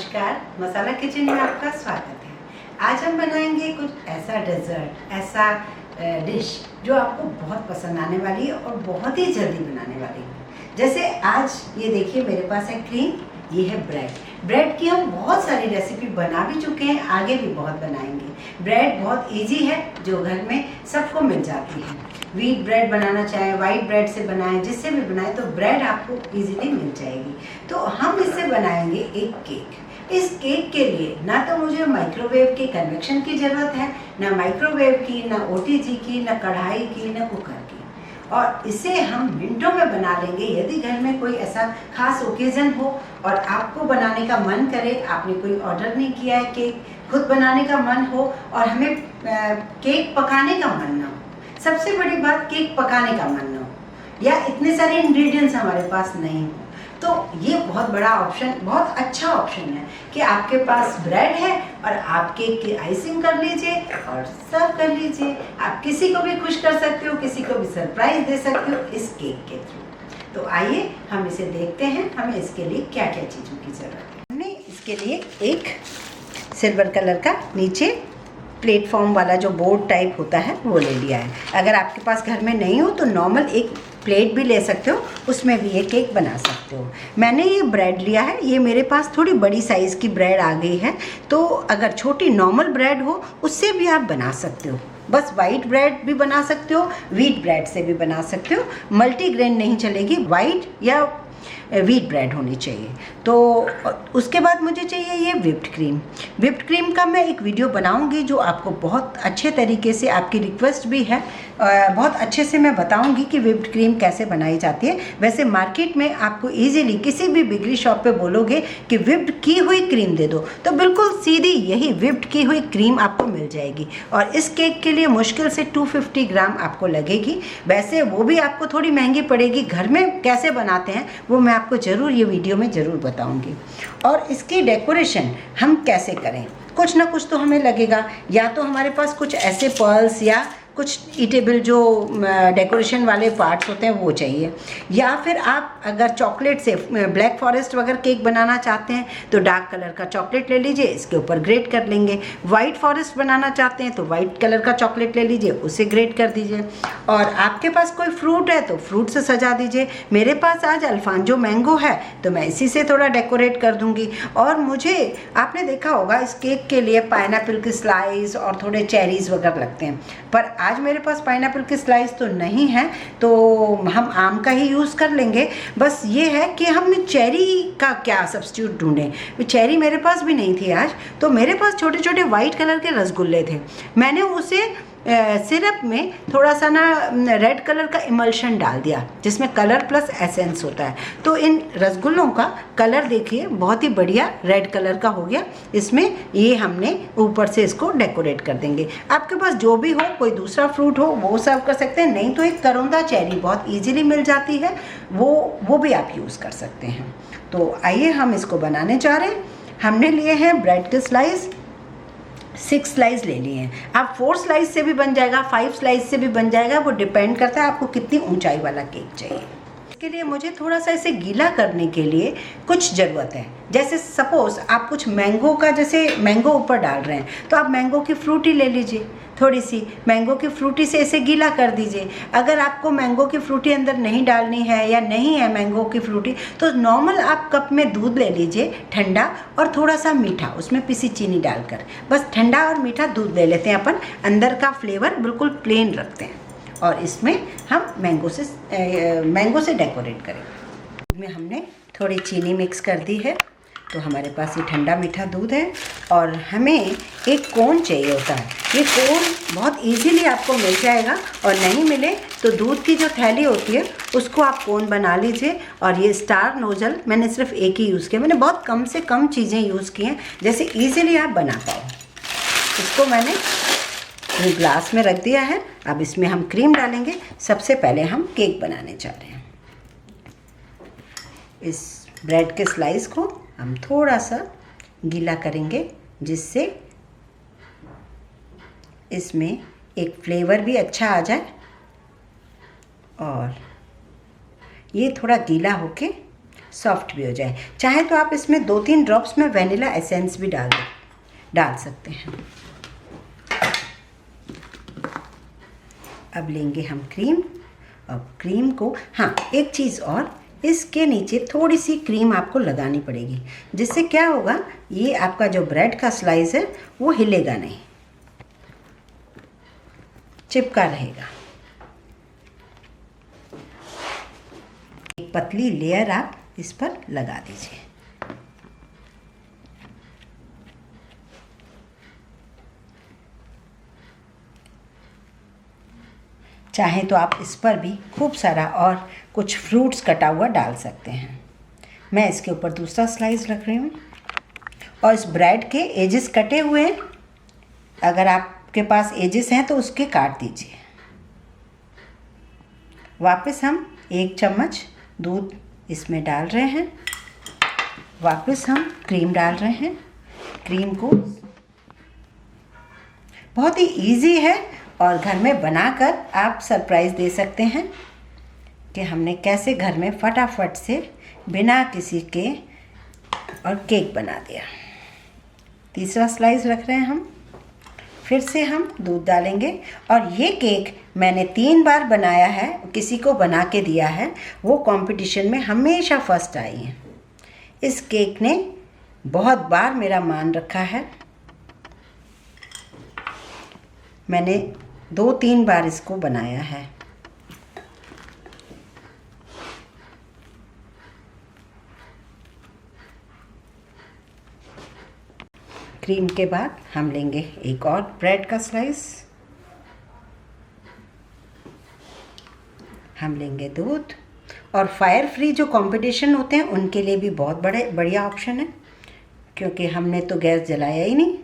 नमस्कार, मसाला किचन में आपका स्वागत है। आज हम बनाएंगे कुछ ऐसा डेजर्ट, ऐसा डिश जो आपको बहुत पसंद आने वाली है और बहुत ही जल्दी बनाने वाली है। जैसे आज ये देखिए मेरे पास है क्रीम, ये है ब्रेड की हम बहुत सारी रेसिपी बना भी चुके हैं, आगे भी बहुत बनाएंगे। ब्रेड बहुत इजी है जो घर में सबको मिल जाती है। व्हीट ब्रेड बनाना चाहे, वाइट ब्रेड से बनाएं, जिससे भी बनाएं तो ब्रेड आपको इजीली मिल जाएगी। तो हम इससे बनाएंगे एक केक। इस केक के लिए ना तो मुझे माइक्रोवेव के कन्वेक्शन की ज़रूरत है, ना माइक्रोवेव की, ना ओटीजी की, ना कढ़ाई की, ना कुकर की। और इसे हम मिनटों में बना लेंगे। यदि घर में कोई ऐसा खास ओकेज़न हो और आपको बनाने का मन करे, आपने कोई ऑर्डर नहीं किया है, केक खुद बनाने का मन हो और हमें केक पकाने का मन ना हो, सबसे बड़ी बात केक पकाने का मन ना हो या इतने सारे इंग्रेडिएंट्स हमारे पास नहीं हो, तो ये बहुत बड़ा ऑप्शन, बहुत अच्छा ऑप्शन है कि आपके पास ब्रेड है और आप केक की आइसिंग कर लीजिए और सर्व कर लीजिए। आप किसी को भी खुश कर सकते हो, किसी को भी सरप्राइज दे सकते हो इस केक के थ्रू। तो आइए हम इसे देखते हैं, हमें इसके लिए क्या क्या चीज़ों की ज़रूरत है। हमने इसके लिए एक सिल्वर कलर का नीचे प्लेटफॉर्म वाला जो बोर्ड टाइप होता है वो ले लिया है। अगर आपके पास घर में नहीं हो तो नॉर्मल एक प्लेट भी ले सकते हो, उसमें भी ये केक बना सकते हो। मैंने ये ब्रेड लिया है, ये मेरे पास थोड़ी बड़ी साइज़ की ब्रेड आ गई है, तो अगर छोटी नॉर्मल ब्रेड हो उससे भी आप बना सकते हो। बस वाइट ब्रेड भी बना सकते हो, व्हीट ब्रेड से भी बना सकते हो, मल्टीग्रेन नहीं चलेगी, वाइट या व्हीट ब्रेड होनी चाहिए। तो उसके बाद मुझे चाहिए ये व्हिप्ड क्रीम। व्हिप्ड क्रीम का मैं एक वीडियो बनाऊंगी जो आपको बहुत अच्छे तरीके से, आपकी रिक्वेस्ट भी है, बहुत अच्छे से मैं बताऊंगी कि व्हिप्ड क्रीम कैसे बनाई जाती है। वैसे मार्केट में आपको इजीली किसी भी बेकरी शॉप पे बोलोगे कि व्हिप्ड की हुई क्रीम दे दो तो बिल्कुल सीधी यही व्हिप्ड की हुई क्रीम आपको मिल जाएगी। और इस केक के लिए मुश्किल से 250 ग्राम आपको लगेगी। वैसे वो भी आपको थोड़ी महंगी पड़ेगी। घर में कैसे बनाते हैं वो मैं आपको ज़रूर ये वीडियो में ज़रूर बताऊंगी। और इसकी डेकोरेशन हम कैसे करें, कुछ ना कुछ तो हमें लगेगा। या तो हमारे पास कुछ ऐसे पर्ल्स या कुछ ईटेबल जो डेकोरेशन वाले पार्ट्स होते हैं वो चाहिए, या फिर आप अगर चॉकलेट से ब्लैक फॉरेस्ट वगैरह केक बनाना चाहते हैं तो डार्क कलर का चॉकलेट ले लीजिए, इसके ऊपर ग्रेट कर लेंगे। वाइट फॉरेस्ट बनाना चाहते हैं तो वाइट कलर का चॉकलेट ले लीजिए, उसे ग्रेट कर दीजिए। और आपके पास कोई फ्रूट है तो फ्रूट से सजा दीजिए। मेरे पास आज अल्फांजो मैंगो है तो मैं इसी से थोड़ा डेकोरेट कर दूँगी। और मुझे, आपने देखा होगा इस केक के लिए पाइनएप्पल की स्लाइस और थोड़े चेरीज़ वगैरह लगते हैं, पर आज मेरे पास पाइनएप्पल की स्लाइस तो नहीं है तो हम आम का ही यूज़ कर लेंगे। बस ये है कि हम चेरी का क्या सब्स्टिट्यूट ढूंढें। चेरी मेरे पास भी नहीं थी आज, तो मेरे पास छोटे छोटे वाइट कलर के रसगुल्ले थे। मैंने उसे सिरप में थोड़ा सा ना रेड कलर का इमल्शन डाल दिया जिसमें कलर प्लस एसेंस होता है। तो इन रसगुल्लों का कलर देखिए बहुत ही बढ़िया रेड कलर का हो गया। इसमें ये हमने ऊपर से इसको डेकोरेट कर देंगे। आपके पास जो भी हो, कोई दूसरा फ्रूट हो वो सर्व कर सकते हैं, नहीं तो एक करौंदा चेरी बहुत ईजिली मिल जाती है, वो भी आप यूज़ कर सकते हैं। तो आइए हम इसको बनाने जा रहे हैं। हमने लिए हैं ब्रेड के स्लाइस, 6 स्लाइस ले लिए हैं। आप 4 स्लाइस से भी बन जाएगा, 5 स्लाइस से भी बन जाएगा, वो डिपेंड करता है आपको कितनी ऊंचाई वाला केक चाहिए। इसके लिए मुझे थोड़ा सा इसे गीला करने के लिए कुछ ज़रूरत है। जैसे सपोज़ आप कुछ मैंगो का, जैसे मैंगो ऊपर डाल रहे हैं तो आप मैंगो की फ्रूटी ले लीजिए, थोड़ी सी मैंगो की फ्रूटी से इसे गीला कर दीजिए। अगर आपको मैंगो की फ्रूटी अंदर नहीं डालनी है या नहीं है मैंगो की फ्रूटी तो नॉर्मल आप कप में दूध ले लीजिए ठंडा, और थोड़ा सा मीठा, उसमें पिसी चीनी डालकर बस ठंडा और मीठा दूध ले लेते हैं अपन। अंदर का फ्लेवर बिल्कुल प्लेन रखते हैं और इसमें हम मैंगो से डेकोरेट करेंगे। इसमें हमने थोड़ी चीनी मिक्स कर दी है, तो हमारे पास ये ठंडा मीठा दूध है। और हमें एक कोन चाहिए होता है। ये कोन बहुत इजीली आपको मिल जाएगा, और नहीं मिले तो दूध की जो थैली होती है उसको आप कोन बना लीजिए। और ये स्टार नोजल मैंने सिर्फ एक ही यूज़ किया, मैंने बहुत कम से कम चीज़ें यूज़ की हैं जैसे ईजिली आप बना पाओ। इसको मैंने ये ग्लास में रख दिया है। अब इसमें हम क्रीम डालेंगे। सबसे पहले हम केक बनाने जा रहे हैं। इस ब्रेड के स्लाइस को हम थोड़ा सा गीला करेंगे जिससे इसमें एक फ्लेवर भी अच्छा आ जाए। और ये थोड़ा गीला होके सॉफ्ट भी हो जाए। चाहे तो आप इसमें 2-3 ड्रॉप्स में वनीला एसेंस भी डाल सकते हैं। अब लेंगे हम क्रीम। अब क्रीम को, हाँ एक चीज़ और, इसके नीचे थोड़ी सी क्रीम आपको लगानी पड़ेगी, जिससे क्या होगा, ये आपका जो ब्रेड का स्लाइस है वो हिलेगा नहीं, चिपका रहेगा। एक पतली लेयर आप इस पर लगा दीजिए। चाहे तो आप इस पर भी खूब सारा और कुछ फ्रूट्स कटा हुआ डाल सकते हैं। मैं इसके ऊपर दूसरा स्लाइस रख रही हूँ और इस ब्रेड के एजेस कटे हुए हैं, अगर आपके पास एजेस हैं तो उसके काट दीजिए। वापस हम 1 चम्मच दूध इसमें डाल रहे हैं, वापस हम क्रीम डाल रहे हैं। क्रीम को बहुत ही इजी है और घर में बनाकर आप सरप्राइज़ दे सकते हैं कि हमने कैसे घर में फटाफट से बिना किसी के और केक बना दिया। तीसरा स्लाइस रख रहे हैं हम, फिर से हम दूध डालेंगे और ये केक मैंने 3 बार बनाया है, किसी को बना के दिया है, वो कंपटीशन में हमेशा फर्स्ट आई हैं। इस केक ने बहुत बार मेरा मान रखा है। मैंने 2-3 बार इसको बनाया है। क्रीम के बाद हम लेंगे एक और ब्रेड का स्लाइस, हम लेंगे दूध, और फायर फ्री जो कंपटीशन होते हैं उनके लिए भी बहुत बढ़िया ऑप्शन है, क्योंकि हमने तो गैस जलाया ही नहीं।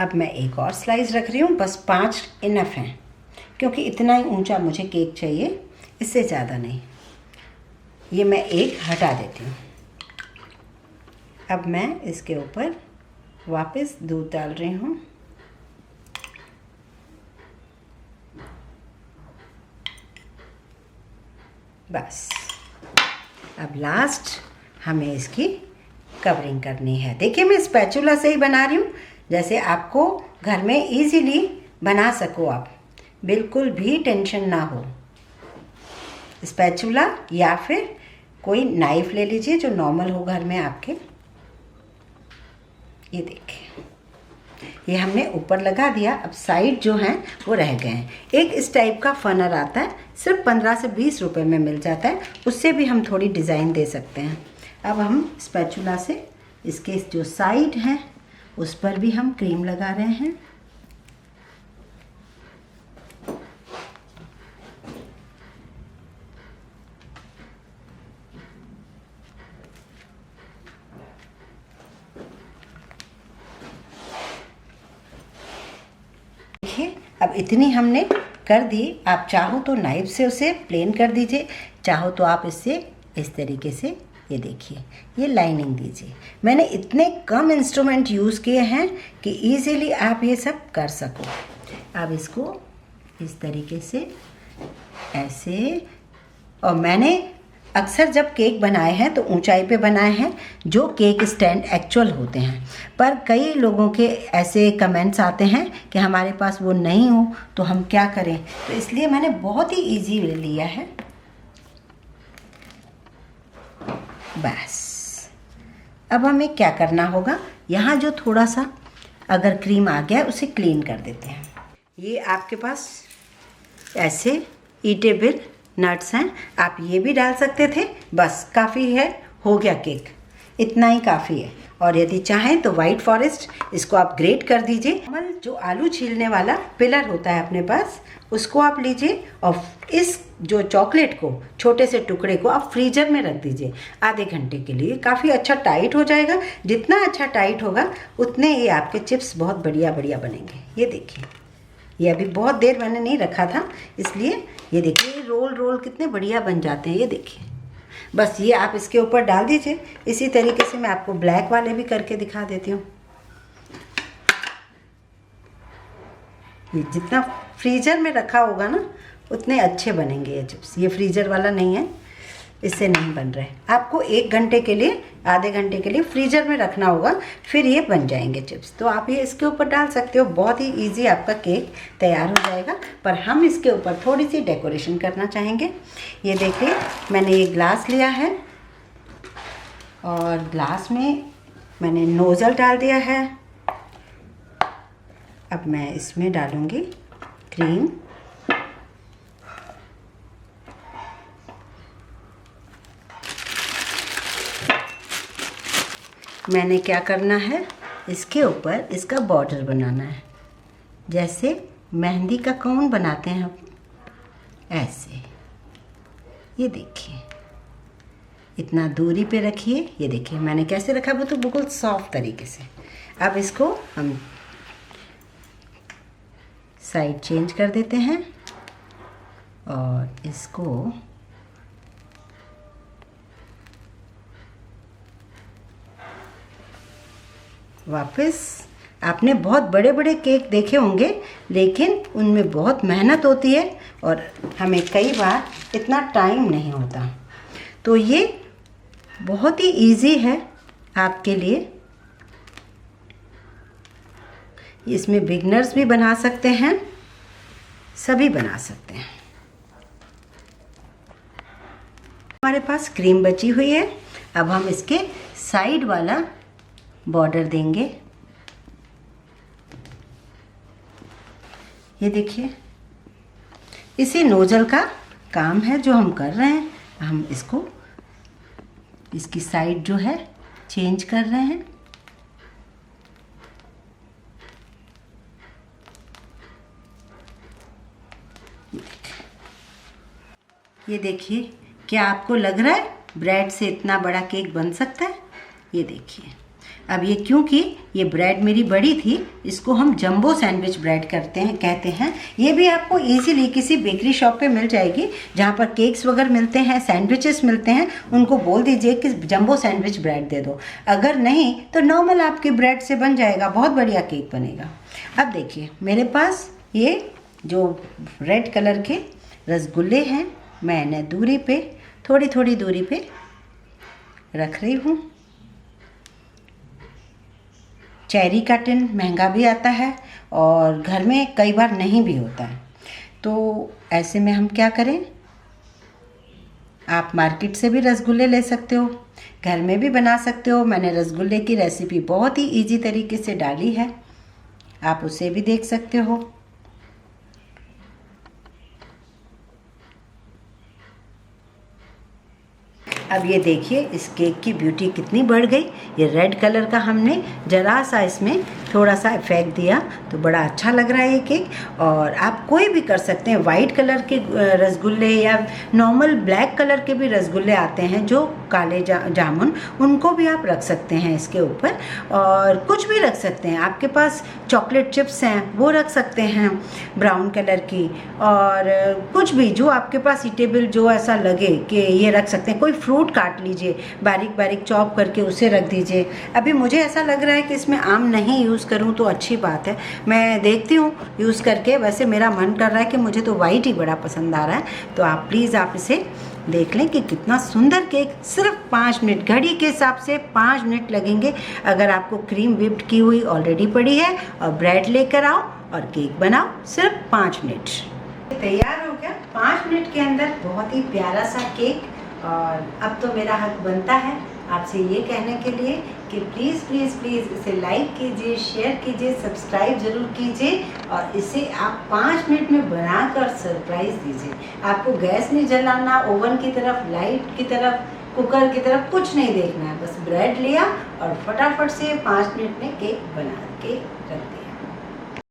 अब मैं एक और स्लाइस रख रही हूँ, बस 5 इनफ हैं, क्योंकि इतना ही ऊंचा मुझे केक चाहिए, इससे ज़्यादा नहीं। ये मैं एक हटा देती हूँ। अब मैं इसके ऊपर वापस दूध डाल रही हूँ। बस अब लास्ट हमें इसकी कवरिंग करनी है। देखिए मैं स्पैचुला से ही बना रही हूँ, जैसे आपको घर में इजीली बना सको आप, बिल्कुल भी टेंशन ना हो। स्पैचुला या फिर कोई नाइफ ले लीजिए जो नॉर्मल हो घर में आपके। ये देखिए, ये हमने ऊपर लगा दिया। अब साइड जो हैं वो रह गए हैं। एक इस टाइप का फनर आता है, सिर्फ 15 से 20 रुपए में मिल जाता है, उससे भी हम थोड़ी डिज़ाइन दे सकते हैं। अब हम स्पैचुला से इसके जो साइड हैं उस पर भी हम क्रीम लगा रहे हैं। देखिए अब इतनी हमने कर दी। आप चाहो तो नाइफ से उसे प्लेन कर दीजिए, चाहो तो आप इससे इस तरीके से, ये देखिए, ये लाइनिंग दीजिए। मैंने इतने कम इंस्ट्रूमेंट यूज़ किए हैं कि इजीली आप ये सब कर सको। अब इसको इस तरीके से ऐसे, और मैंने अक्सर जब केक बनाए हैं तो ऊंचाई पे बनाए हैं जो केक स्टैंड एक्चुअल होते हैं, पर कई लोगों के ऐसे कमेंट्स आते हैं कि हमारे पास वो नहीं हो तो हम क्या करें, तो इसलिए मैंने बहुत ही इजी लिया है। बस अब हमें क्या करना होगा, यहाँ जो थोड़ा सा अगर क्रीम आ गया उसे क्लीन कर देते हैं। ये आपके पास ऐसे ईटेबल नट्स हैं, आप ये भी डाल सकते थे, बस काफ़ी है, हो गया केक। इतना ही काफ़ी है। और यदि चाहें तो वाइट फॉरेस्ट इसको आप ग्रेट कर दीजिए। नॉर्मल जो आलू छीलने वाला पिलर होता है अपने पास, उसको आप लीजिए और इस जो चॉकलेट को, छोटे से टुकड़े को आप फ्रीजर में रख दीजिए आधे घंटे के लिए। काफ़ी अच्छा टाइट हो जाएगा। जितना अच्छा टाइट होगा उतने ये आपके चिप्स बहुत बढ़िया बढ़िया बनेंगे। ये देखिए, ये अभी बहुत देर मैंने नहीं रखा था, इसलिए ये देखिए रोल रोल कितने बढ़िया बन जाते हैं। ये देखिए, बस ये आप इसके ऊपर डाल दीजिए। इसी तरीके से मैं आपको ब्लैक वाले भी करके दिखा देती हूँ। ये जितना फ्रीजर में रखा होगा ना उतने अच्छे बनेंगे ये चिप्स। ये फ्रीजर वाला नहीं है, इससे नहीं बन रहे। आपको 1 घंटे के लिए, आधे घंटे के लिए फ्रीजर में रखना होगा, फिर ये बन जाएंगे चिप्स। तो आप ये इसके ऊपर डाल सकते हो। बहुत ही इजी आपका केक तैयार हो जाएगा। पर हम इसके ऊपर थोड़ी सी डेकोरेशन करना चाहेंगे। ये देखिए, मैंने ये ग्लास लिया है और ग्लास में मैंने नोज़ल डाल दिया है। अब मैं इसमें डालूँगी क्रीम। मैंने क्या करना है, इसके ऊपर इसका बॉर्डर बनाना है। जैसे मेहंदी का कोन बनाते हैं हम, ऐसे। ये देखिए, इतना दूरी पे रखिए। ये देखिए मैंने कैसे रखा, वो तो बिल्कुल सॉफ्ट तरीके से। अब इसको हम साइड चेंज कर देते हैं और इसको वापस। आपने बहुत बड़े बड़े केक देखे होंगे, लेकिन उनमें बहुत मेहनत होती है और हमें कई बार इतना टाइम नहीं होता। तो ये बहुत ही इजी है आपके लिए। इसमें बिगनर्स भी बना सकते हैं, सभी बना सकते हैं। हमारे पास क्रीम बची हुई है। अब हम इसके साइड वाला बॉर्डर देंगे। ये देखिए, इसी नोजल का काम है जो हम कर रहे हैं। हम इसको, इसकी साइड जो है चेंज कर रहे हैं। ये देखिए, क्या आपको लग रहा है ब्रेड से इतना बड़ा केक बन सकता है? ये देखिए। अब ये क्योंकि ये ब्रेड मेरी बड़ी थी, इसको हम जंबो सैंडविच ब्रेड कहते हैं। ये भी आपको इजीली किसी बेकरी शॉप पे मिल जाएगी, जहाँ पर केक्स वगैरह मिलते हैं, सैंडविचेस मिलते हैं। उनको बोल दीजिए कि जंबो सैंडविच ब्रेड दे दो। अगर नहीं तो नॉर्मल आपके ब्रेड से बन जाएगा, बहुत बढ़िया केक बनेगा। अब देखिए, मेरे पास ये जो रेड कलर के रसगुल्ले हैं, मैंने दूरी पे, थोड़ी थोड़ी दूरी पे रख रही हूँ। चेरी का टिन महंगा भी आता है और घर में कई बार नहीं भी होता है। तो ऐसे में हम क्या करें, आप मार्केट से भी रसगुल्ले ले सकते हो, घर में भी बना सकते हो। मैंने रसगुल्ले की रेसिपी बहुत ही इजी तरीके से डाली है, आप उसे भी देख सकते हो। अब ये देखिए, इस केक की ब्यूटी कितनी बढ़ गई। ये रेड कलर का हमने ज़रा सा इसमें थोड़ा सा इफेक्ट दिया तो बड़ा अच्छा लग रहा है ये केक। और आप कोई भी कर सकते हैं, वाइट कलर के रसगुल्ले या नॉर्मल ब्लैक कलर के भी रसगुल्ले आते हैं जो काले जामुन, उनको भी आप रख सकते हैं इसके ऊपर। और कुछ भी रख सकते हैं, आपके पास चॉकलेट चिप्स हैं वो रख सकते हैं ब्राउन कलर की, और कुछ भी जो आपके पास ईटेबल जो ऐसा लगे कि ये रख सकते हैं। कोई फ्रूट काट लीजिए, बारीक बारीक चॉप करके उसे रख दीजिए। अभी मुझे ऐसा लग रहा है कि इसमें आम नहीं यूज़ करूं तो अच्छी बात है, मैं देखती हूँ यूज़ करके। वैसे मेरा मन कर रहा है कि मुझे तो वाइट ही बड़ा पसंद आ रहा है। तो आप प्लीज़ आप इसे देख लें कि कितना सुंदर केक। सिर्फ 5 मिनट, घड़ी के हिसाब से 5 मिनट लगेंगे। अगर आपको क्रीम व्हिप्ड की हुई ऑलरेडी पड़ी है और ब्रेड लेकर आओ और केक बनाओ, सिर्फ 5 मिनट तैयार हो गया। 5 मिनट के अंदर बहुत ही प्यारा सा केक। और अब तो मेरा हक बनता है आपसे ये कहने के लिए कि प्लीज़ प्लीज़ प्लीज़ इसे लाइक कीजिए, शेयर कीजिए, सब्सक्राइब ज़रूर कीजिए और इसे आप 5 मिनट में बनाकर सरप्राइज़ दीजिए। आपको गैस नहीं जलाना, ओवन की तरफ, लाइट की तरफ कुकर की तरफ कुछ नहीं देखना है, बस ब्रेड लिया और फटाफट से 5 मिनट में केक बना के